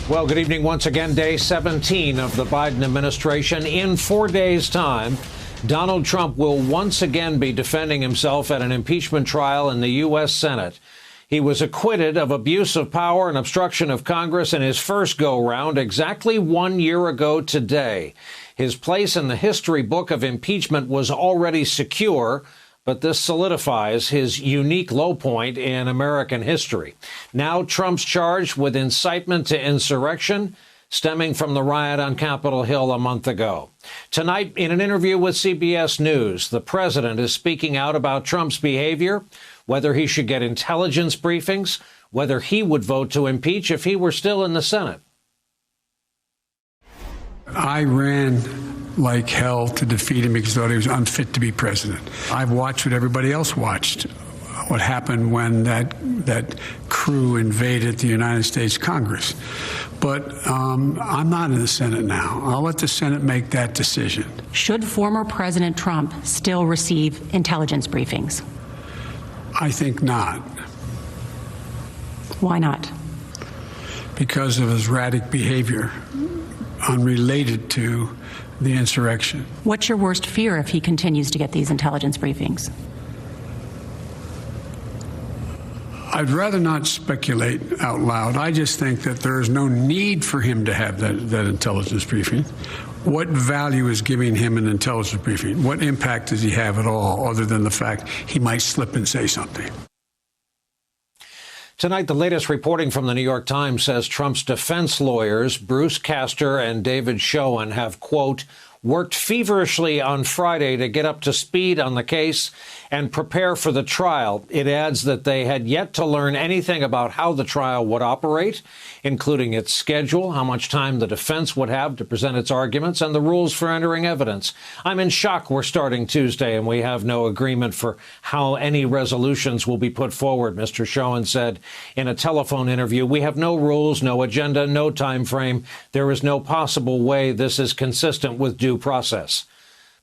Well, good evening once again. Day 17 of the Biden administration. In 4 days' time, Donald Trump will once again be defending himself at an impeachment trial in the U.S. Senate. He was acquitted of abuse of power and obstruction of Congress in his first go-round exactly 1 year ago today. His place in the history book of impeachment was already secure, but this solidifies his unique low point in American history. Now Trump's charged with incitement to insurrection stemming from the riot on Capitol Hill a month ago. Tonight, in an interview with CBS News, the president is speaking out about Trump's behavior, whether he should get intelligence briefings, whether he would vote to impeach if he were still in the Senate. I ran like hell to defeat him because I thought he was unfit to be president. I've watched what everybody else watched, what happened when that crew invaded the United States Congress. But I'm not in the Senate now. I'll let the Senate make that decision. Should former President Trump still receive intelligence briefings? I think not. Why not? Because of his erratic behavior, unrelated to the insurrection. What's your worst fear if he continues to get these intelligence briefings? I'd rather not speculate out loud. I just think that there is no need for him to have that intelligence briefing. What value is giving him an intelligence briefing? What impact does he have at all, other than the fact he might slip and say something? Tonight, the latest reporting from the New York Times says Trump's defense lawyers, Bruce Castor and David Schoen, have, quote, worked feverishly on Friday to get up to speed on the case and prepare for the trial. It adds that they had yet to learn anything about how the trial would operate, including its schedule, how much time the defense would have to present its arguments, and the rules for entering evidence. I'm in shock we're starting Tuesday and we have no agreement for how any resolutions will be put forward, Mr. Schoen said in a telephone interview. We have no rules, no agenda, no time frame. There is no possible way this is consistent with due process.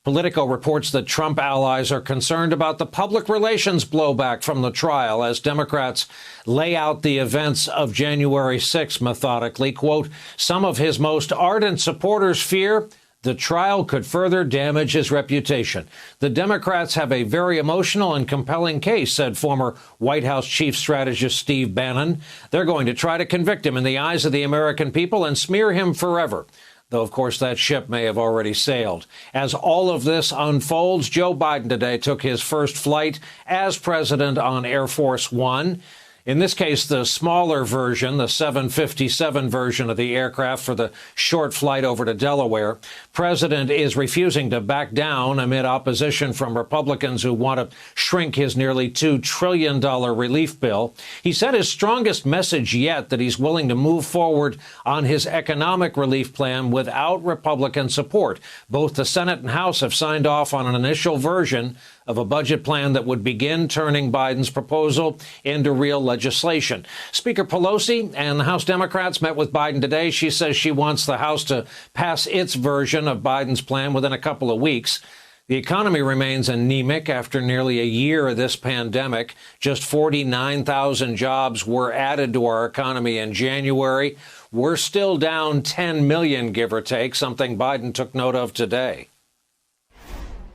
Politico reports that Trump allies are concerned about the public relations blowback from the trial as Democrats lay out the events of January 6 methodically. Quote, some of his most ardent supporters fear the trial could further damage his reputation. The Democrats have a very emotional and compelling case, said former White House chief strategist Steve Bannon. They're going to try to convict him in the eyes of the American people and smear him forever. Though, of course, that ship may have already sailed. As all of this unfolds, Joe Biden today took his first flight as president on Air Force One. In this case, the smaller version, the 757 version of the aircraft for the short flight over to Delaware. President is refusing to back down amid opposition from Republicans who want to shrink his nearly $2 trillion relief bill. He said his strongest message yet that he's willing to move forward on his economic relief plan without Republican support. Both the Senate and House have signed off on an initial version of a budget plan that would begin turning Biden's proposal into real legislation. Speaker Pelosi and the House Democrats met with Biden today. She says she wants the House to pass its version of Biden's plan within a couple of weeks. The economy remains anemic after nearly a year of this pandemic. Just 49,000 jobs were added to our economy in January. We're still down 10 million, give or take, something Biden took note of today.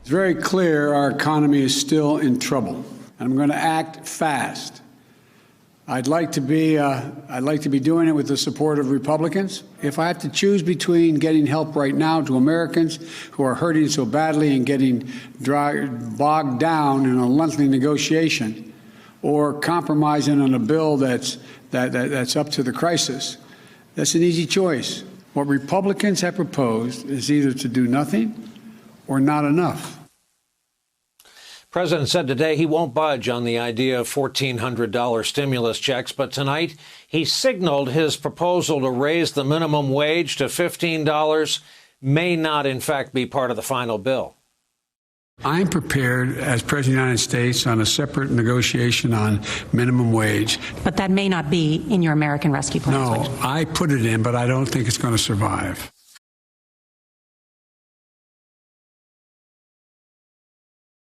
It's very clear our economy is still in trouble. I'm going to act fast. I'd like to be doing it with the support of Republicans. If I have to choose between getting help right now to Americans who are hurting so badly and getting bogged down in a lengthy negotiation, or compromising on a bill that's up to the crisis, that's an easy choice. What Republicans have proposed is either to do nothing or not enough. The president said today he won't budge on the idea of $1,400 stimulus checks, but tonight he signaled his proposal to raise the minimum wage to $15 may not, in fact, be part of the final bill. I'm prepared as President of the United States on a separate negotiation on minimum wage. But that may not be in your American Rescue Plan. No, I put it in, but I don't think it's going to survive.